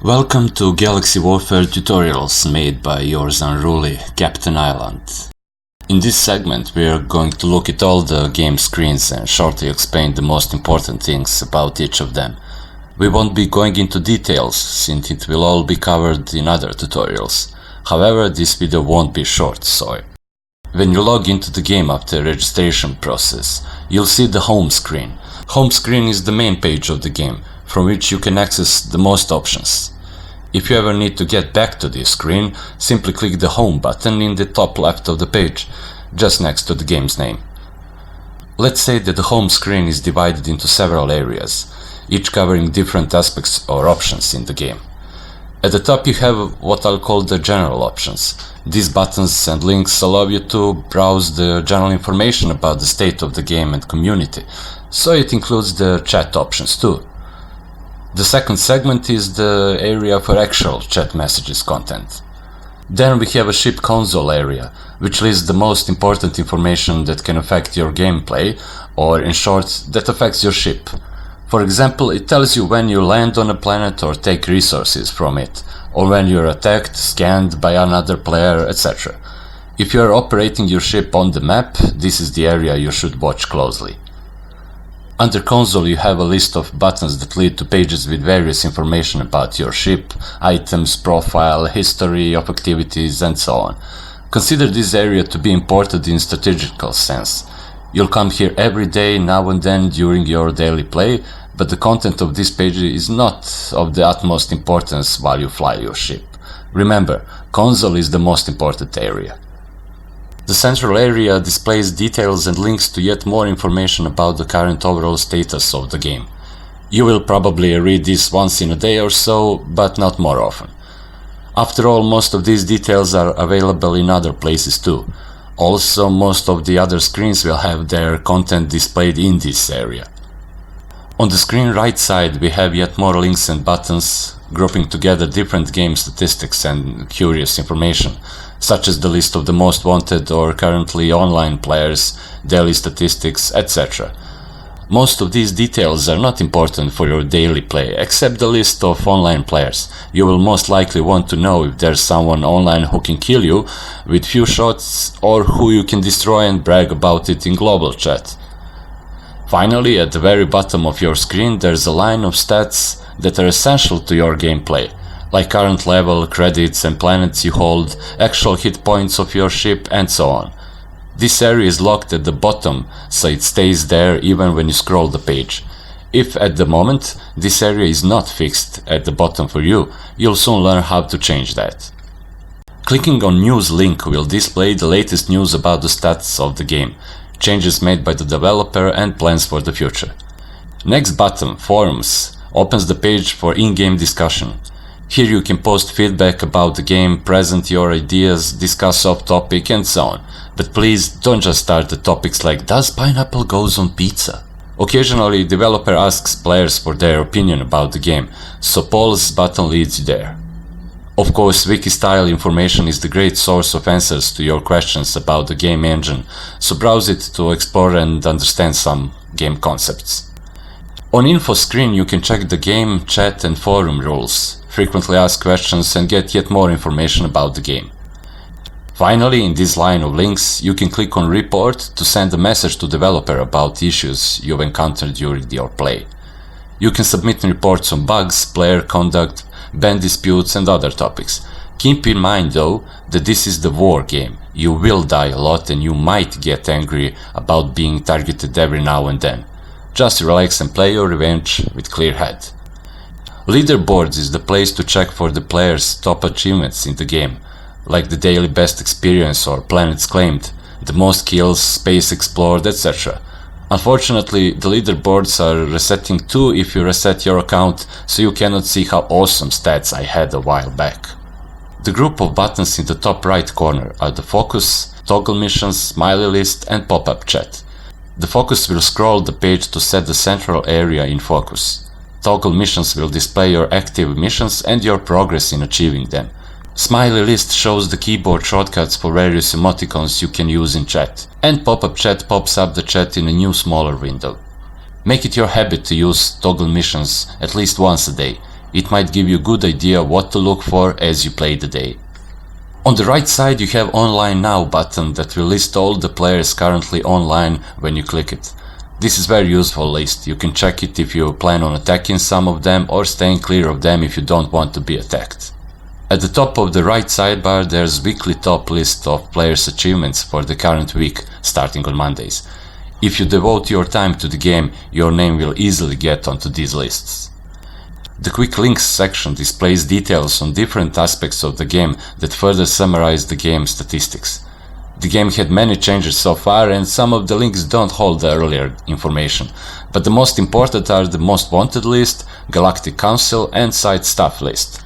Welcome to Galaxy Warfare tutorials made by yours unruly Captain Island. In this segment we are going to look at all the game screens and shortly explain the most important things about each of them. We won't be going into details since it will all be covered in other tutorials. However, this video won't be short, so when you log into the game after registration process, you'll see the home screen. Home screen is the main page of the game, from which you can access the most options. If you ever need to get back to this screen, simply click the home button in the top left of the page, just next to the game's name. Let's say that the home screen is divided into several areas, each covering different aspects or options in the game. At the top you have what I'll call the general options. These buttons and links allow you to browse the general information about the state of the game and community, so it includes the chat options too. The second segment is the area for actual chat messages content. Then we have a ship console area, which lists the most important information that can affect your gameplay, or in short, that affects your ship. For example, it tells you when you land on a planet or take resources from it, or when you're attacked, scanned by another player, etc. If you are operating your ship on the map, this is the area you should watch closely. Under console you have a list of buttons that lead to pages with various information about your ship, items, profile, history of activities, and so on. Consider this area to be important in strategical sense. You'll come here every day, now and then during your daily play, but the content of this page is not of the utmost importance while you fly your ship. Remember, console is the most important area. The central area displays details and links to yet more information about the current overall status of the game. You will probably read this once in a day or so, but not more often. After all, most of these details are available in other places too. Also, most of the other screens will have their content displayed in this area. On the screen right side we have yet more links and buttons grouping together different game statistics and curious information, such as the list of the most wanted or currently online players, daily statistics, etc. Most of these details are not important for your daily play, except the list of online players. You will most likely want to know if there's someone online who can kill you with few shots or who you can destroy and brag about it in global chat. Finally, at the very bottom of your screen there's a line of stats that are essential to your gameplay, like current level, credits and planets you hold, actual hit points of your ship, and so on. This area is locked at the bottom, so it stays there even when you scroll the page. If at the moment this area is not fixed at the bottom for you, you'll soon learn how to change that. Clicking on News link will display the latest news about the stats of the game, changes made by the developer and plans for the future. Next button, Forums, opens the page for in-game discussion. Here you can post feedback about the game, present your ideas, discuss off-topic and so on. But please don't just start the topics like "Does pineapple goes on pizza?" Occasionally developer asks players for their opinion about the game, so polls button leads you there. Of course, wiki-style information is the great source of answers to your questions about the game engine, so browse it to explore and understand some game concepts. On info screen you can check the game, chat and forum rules, frequently asked questions and get yet more information about the game. Finally, in this line of links you can click on Report to send a message to developer about issues you've encountered during your play. You can submit reports on bugs, player conduct, ban disputes and other topics. Keep in mind though that this is the war game. You will die a lot and you might get angry about being targeted every now and then. Just relax and play your revenge with clear head. Leaderboards is the place to check for the players' top achievements in the game, like the daily best experience or planets claimed, the most kills, space explored, etc. Unfortunately, the leaderboards are resetting too if you reset your account, so you cannot see how awesome stats I had a while back. The group of buttons in the top right corner are the focus, toggle missions, smiley list and pop-up chat. The focus will scroll the page to set the central area in focus. Toggle missions will display your active missions and your progress in achieving them. Smiley list shows the keyboard shortcuts for various emoticons you can use in chat, and pop-up chat pops up the chat in a new smaller window. Make it your habit to use toggle missions at least once a day. It might give you a good idea what to look for as you play the day. On the right side you have Online Now button that will list all the players currently online when you click it. This is very useful list. You can check it if you plan on attacking some of them or staying clear of them if you don't want to be attacked. At the top of the right sidebar there's weekly top list of players' achievements for the current week starting on Mondays. If you devote your time to the game, your name will easily get onto these lists. The Quick Links section displays details on different aspects of the game that further summarize the game statistics. The game had many changes so far and some of the links don't hold the earlier information, but the most important are the Most Wanted list, Galactic Council and Site Staff list.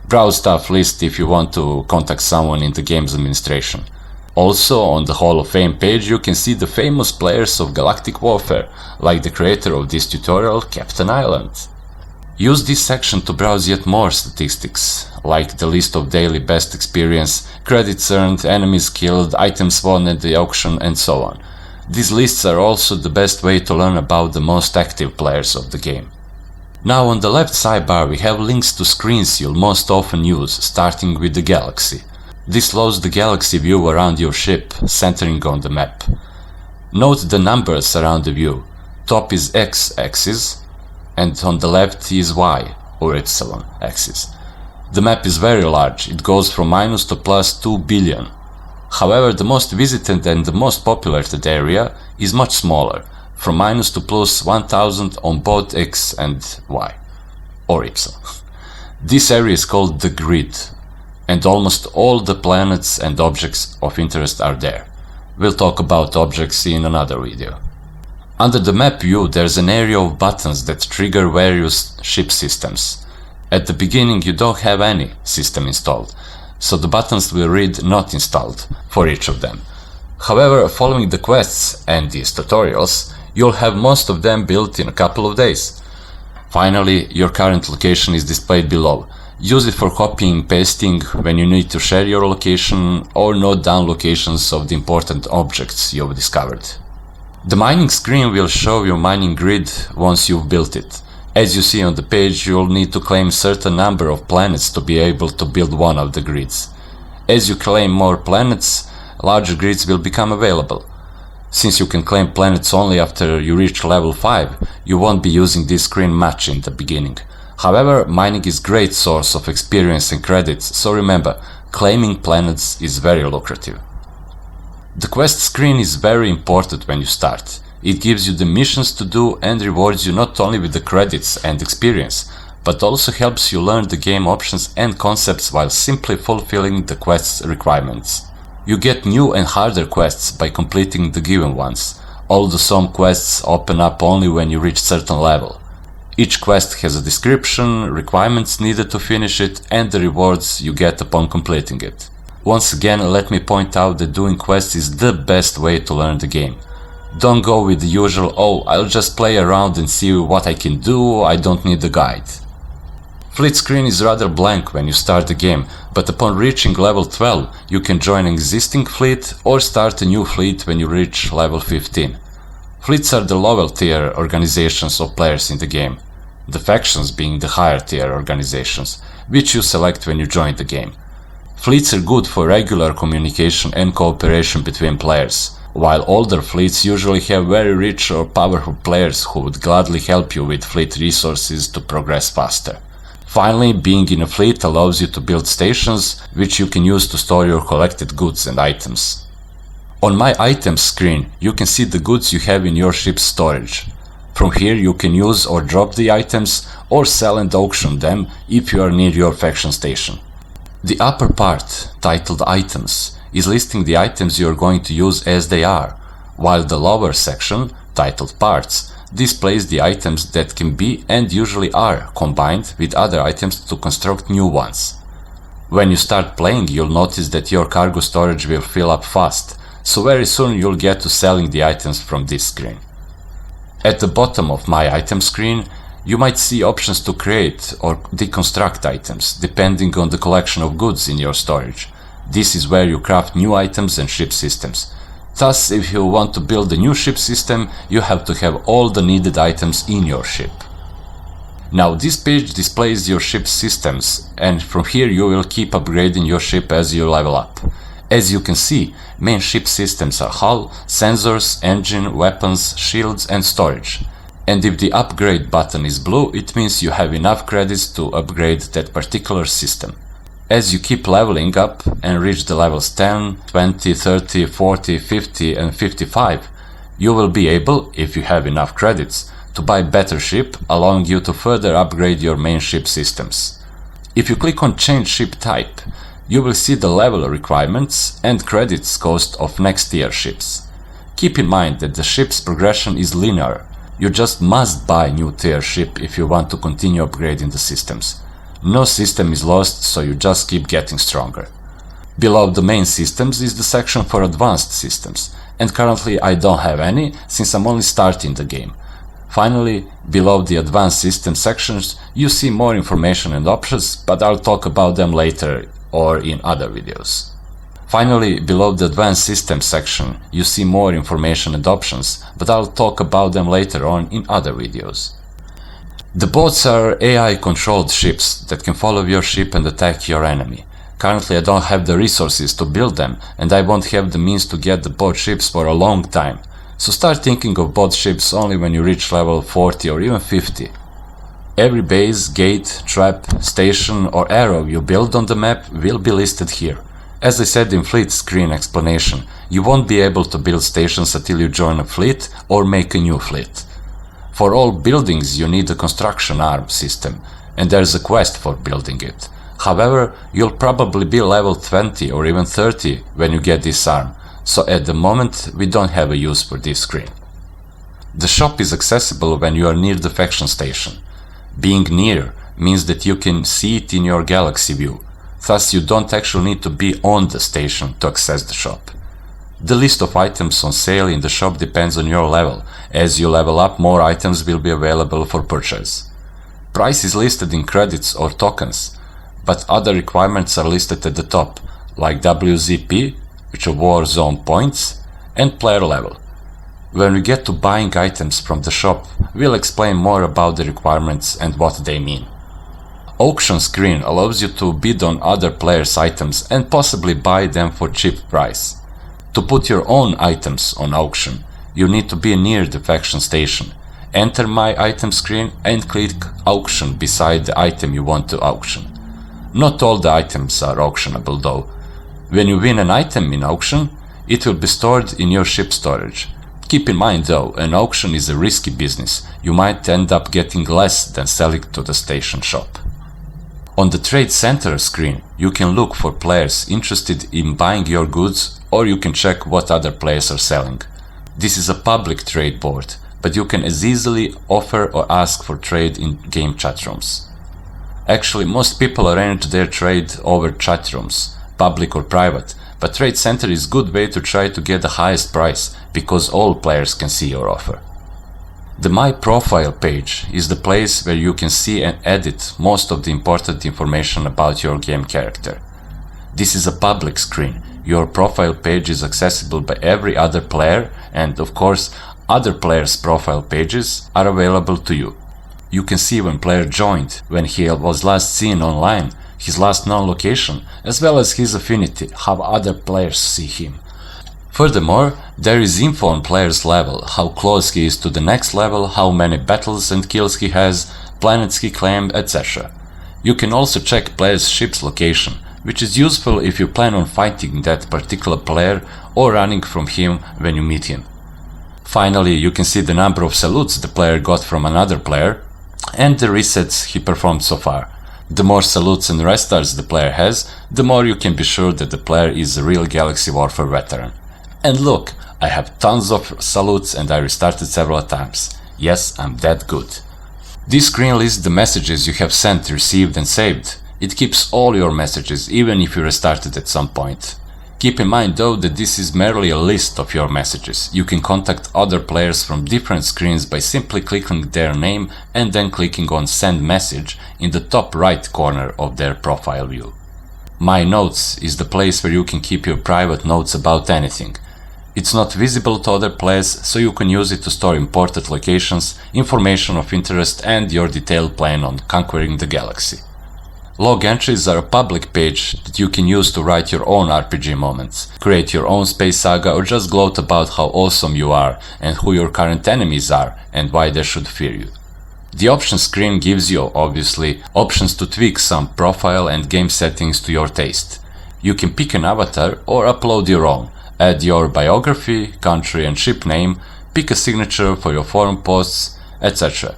Browse staff list if you want to contact someone in the game's administration. Also, on the Hall of Fame page you can see the famous players of Galactic Warfare, like the creator of this tutorial, Captain Island. Use this section to browse yet more statistics, like the list of daily best experience, credits earned, enemies killed, items won at the auction and so on. These lists are also the best way to learn about the most active players of the game. Now on the left sidebar we have links to screens you'll most often use, starting with the galaxy. This loads the galaxy view around your ship, centering on the map. Note the numbers around the view. Top is X-axis, and on the left is Y, or Epsilon, axis. The map is very large, it goes from minus to plus 2 billion. However, the most visited and the most populated area is much smaller, from minus to plus 1000 on both X and Y, or Epsilon. This area is called the grid, and almost all the planets and objects of interest are there. We'll talk about objects in another video. Under the map view there's an area of buttons that trigger various ship systems. At the beginning you don't have any system installed, so the buttons will read not installed for each of them. However, following the quests and these tutorials, you'll have most of them built in a couple of days. Finally, your current location is displayed below. Use it for copying, pasting when you need to share your location or note down locations of the important objects you've discovered. The mining screen will show your mining grid once you've built it. As you see on the page, you'll need to claim certain number of planets to be able to build one of the grids. As you claim more planets, larger grids will become available. Since you can claim planets only after you reach level 5, you won't be using this screen much in the beginning. However, mining is a great source of experience and credits, so remember, claiming planets is very lucrative. The quest screen is very important when you start. It gives you the missions to do and rewards you not only with the credits and experience, but also helps you learn the game options and concepts while simply fulfilling the quest's requirements. You get new and harder quests by completing the given ones, although some quests open up only when you reach certain level. Each quest has a description, requirements needed to finish it, and the rewards you get upon completing it. Once again, let me point out that doing quests is the best way to learn the game. Don't go with the usual, oh, I'll just play around and see what I can do, I don't need the guide. Fleet screen is rather blank when you start the game, but upon reaching level 12 you can join an existing fleet or start a new fleet when you reach level 15. Fleets are the lower tier organizations of players in the game, the factions being the higher tier organizations, which you select when you join the game. Fleets are good for regular communication and cooperation between players, while older fleets usually have very rich or powerful players who would gladly help you with fleet resources to progress faster. Finally, being in a fleet allows you to build stations, which you can use to store your collected goods and items. On my items screen, you can see the goods you have in your ship's storage. From here you can use or drop the items, or sell and auction them if you are near your faction station. The upper part, titled Items, is listing the items you are going to use as they are, while the lower section, titled Parts, displays the items that can be and usually are combined with other items to construct new ones. When you start playing, you'll notice that your cargo storage will fill up fast, so very soon you'll get to selling the items from this screen. At the bottom of my item screen, you might see options to create or deconstruct items, depending on the collection of goods in your storage. This is where you craft new items and ship systems. Thus, if you want to build a new ship system, you have to have all the needed items in your ship. Now this page displays your ship's systems, and from here you will keep upgrading your ship as you level up. As you can see, main ship systems are hull, sensors, engine, weapons, shields and storage. And if the upgrade button is blue, it means you have enough credits to upgrade that particular system. As you keep leveling up and reach the levels 10, 20, 30, 40, 50 and 55, you will be able, if you have enough credits, to buy better ship, allowing you to further upgrade your main ship systems. If you click on Change Ship Type, you will see the level requirements and credits cost of next tier ships. Keep in mind that the ship's progression is linear. You just must buy new tier ship if you want to continue upgrading the systems. No system is lost, so you just keep getting stronger. Below the main systems is the section for advanced systems, and currently I don't have any since I'm only starting the game. Finally, below the advanced system sections you see more information and options, but I'll talk about them later or in other videos. Finally, below the advanced system section you see more information and options, but I'll talk about them later on in other videos. The boats are AI controlled ships that can follow your ship and attack your enemy. Currently I don't have the resources to build them, and I won't have the means to get the boat ships for a long time. So start thinking of boat ships only when you reach level 40 or even 50. Every base, gate, trap, station or arrow you build on the map will be listed here. As I said in fleet screen explanation, you won't be able to build stations until you join a fleet or make a new fleet. For all buildings you need a construction arm system, and there's a quest for building it. However, you'll probably be level 20 or even 30 when you get this arm, so at the moment we don't have a use for this screen. The shop is accessible when you are near the faction station. Being near means that you can see it in your galaxy view, thus you don't actually need to be on the station to access the shop. The list of items on sale in the shop depends on your level. As you level up, more items will be available for purchase. Price is listed in credits or tokens, but other requirements are listed at the top, like WZP, which are War Zone points, and player level. When we get to buying items from the shop, we'll explain more about the requirements and what they mean. Auction screen allows you to bid on other players' items and possibly buy them for cheap price. To put your own items on auction, you need to be near the faction station. Enter My Item screen and click Auction beside the item you want to auction. Not all the items are auctionable though. When you win an item in auction, it will be stored in your ship storage. Keep in mind though, an auction is a risky business. You might end up getting less than selling to the station shop. On the Trade Center screen, you can look for players interested in buying your goods, or you can check what other players are selling. This is a public trade board, but you can as easily offer or ask for trade in game chat rooms. Actually, most people arrange their trade over chat rooms, public or private, but Trade Center is a good way to try to get the highest price, because all players can see your offer. The My Profile page is the place where you can see and edit most of the important information about your game character. This is a public screen. Your profile page is accessible by every other player, and of course, other players' profile pages are available to you. You can see when player joined, when he was last seen online, his last known location, as well as his affinity, how other players see him. Furthermore, there is info on player's level, how close he is to the next level, how many battles and kills he has, planets he claimed, etc. You can also check player's ship's location, which is useful if you plan on fighting that particular player or running from him when you meet him. Finally, you can see the number of salutes the player got from another player and the resets he performed so far. The more salutes and restarts the player has, the more you can be sure that the player is a real Galaxy Warfare veteran. And look, I have tons of salutes and I restarted several times. Yes, I'm that good. This screen lists the messages you have sent, received and saved. It keeps all your messages, even if you restarted at some point. Keep in mind though that this is merely a list of your messages. You can contact other players from different screens by simply clicking their name and then clicking on Send Message in the top right corner of their profile view. My Notes is the place where you can keep your private notes about anything. It's not visible to other players, so you can use it to store important locations, information of interest, and your detailed plan on conquering the galaxy. Log entries are a public page that you can use to write your own RPG moments, create your own space saga, or just gloat about how awesome you are and who your current enemies are and why they should fear you. The options screen gives you, obviously, options to tweak some profile and game settings to your taste. You can pick an avatar or upload your own, add your biography, country and ship name, pick a signature for your forum posts, etc.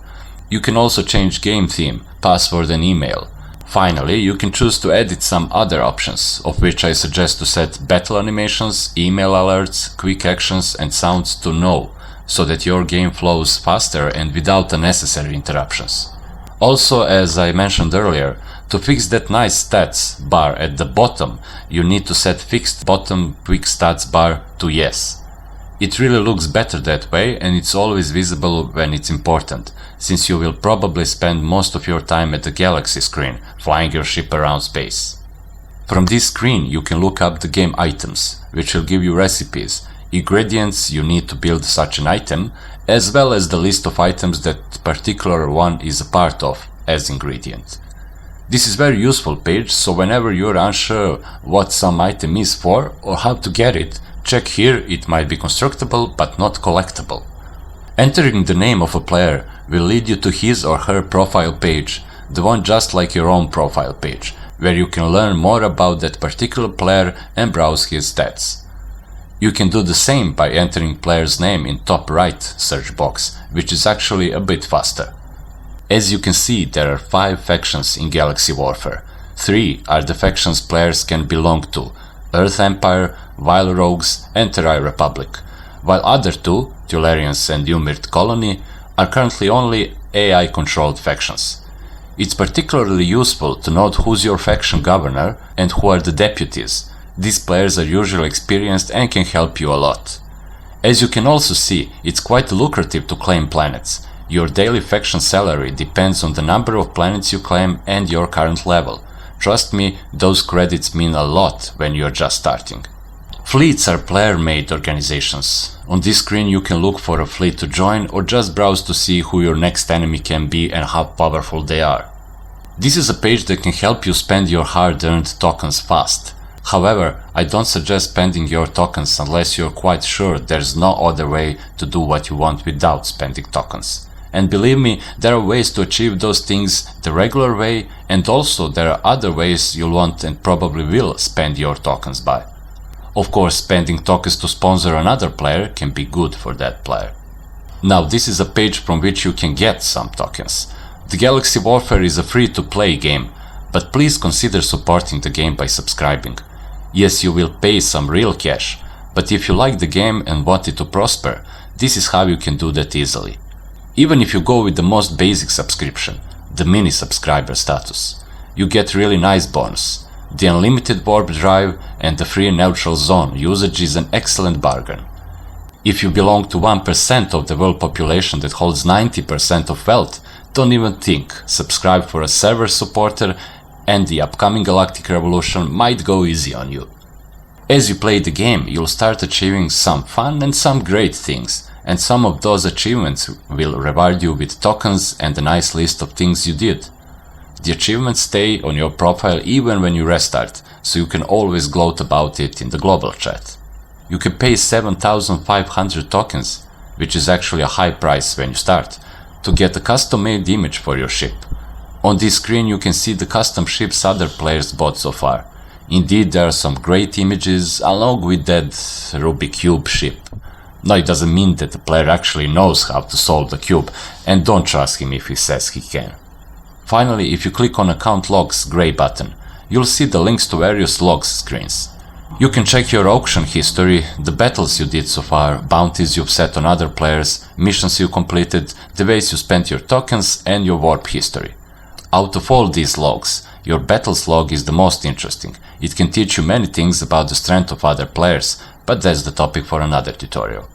You can also change game theme, password and email. Finally, you can choose to edit some other options, of which I suggest to set battle animations, email alerts, quick actions and sounds to no, so that your game flows faster and without unnecessary interruptions. Also, as I mentioned earlier, to fix that nice stats bar at the bottom, you need to set fixed bottom quick stats bar to yes. It really looks better that way, and it's always visible when it's important, since you will probably spend most of your time at the galaxy screen, flying your ship around space. From this screen you can look up the game items, which will give you recipes, ingredients you need to build such an item, as well as the list of items that particular one is a part of as ingredient. This is very useful page, so whenever you're unsure what some item is for or how to get it, check here. It might be constructible but not collectible. Entering the name of a player will lead you to his or her profile page, the one just like your own profile page, where you can learn more about that particular player and browse his stats. You can do the same by entering player's name in top right search box, which is actually a bit faster. As you can see, there are 5 factions in Galaxy Warfare. 3 are the factions players can belong to: Earth Empire, Vile Rogues and Terrae Republic, while other 2, Tularians and Umirt Colony, are currently only AI-controlled factions. It's particularly useful to note who's your faction governor and who are the deputies. These players are usually experienced and can help you a lot. As you can also see, it's quite lucrative to claim planets. Your daily faction salary depends on the number of planets you claim and your current level. Trust me, those credits mean a lot when you're just starting. Fleets are player-made organizations. On this screen you can look for a fleet to join or just browse to see who your next enemy can be and how powerful they are. This is a page that can help you spend your hard-earned tokens fast. However, I don't suggest spending your tokens unless you're quite sure there's no other way to do what you want without spending tokens. And believe me, there are ways to achieve those things the regular way, and also there are other ways you'll want and probably will spend your tokens by. Of course, spending tokens to sponsor another player can be good for that player. Now, this is a page from which you can get some tokens. The Galaxy Warfare is a free-to-play game, but please consider supporting the game by subscribing. Yes, you will pay some real cash, but if you like the game and want it to prosper, this is how you can do that easily. Even if you go with the most basic subscription, the mini subscriber status, you get really nice bonus. The unlimited warp drive and the free neutral zone usage is an excellent bargain. If you belong to 1% of the world population that holds 90% of wealth, don't even think, subscribe for a server supporter and the upcoming Galactic Revolution might go easy on you. As you play the game, you'll start achieving some fun and some great things, and some of those achievements will reward you with tokens and a nice list of things you did. The achievements stay on your profile even when you restart, so you can always gloat about it in the global chat. You can pay 7,500 tokens, which is actually a high price when you start, to get a custom-made image for your ship. On this screen you can see the custom ships other players bought so far. Indeed, there are some great images along with that Rubik Cube ship. No, it doesn't mean that the player actually knows how to solve the cube, and don't trust him if he says he can. Finally, if you click on Account Logs grey button, you'll see the links to various logs screens. You can check your auction history, the battles you did so far, bounties you've set on other players, missions you completed, the ways you spent your tokens, and your warp history. Out of all these logs, your battles log is the most interesting. It can teach you many things about the strength of other players, but that's the topic for another tutorial.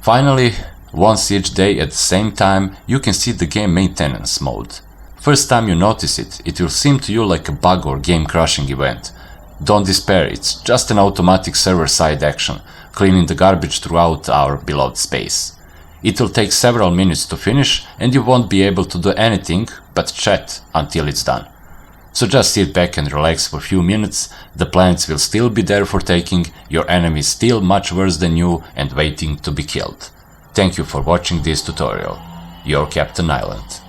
Finally, once each day at the same time, you can see the game maintenance mode. First time you notice it, it will seem to you like a bug or game crashing event. Don't despair, it's just an automatic server-side action. cleaning the garbage throughout our beloved space. It will take several minutes to finish and you won't be able to do anything but chat until it's done. So just sit back and relax for a few minutes, the planets will still be there for taking, your enemy is still much worse than you and waiting to be killed. Thank you for watching this tutorial. Your Captain Island.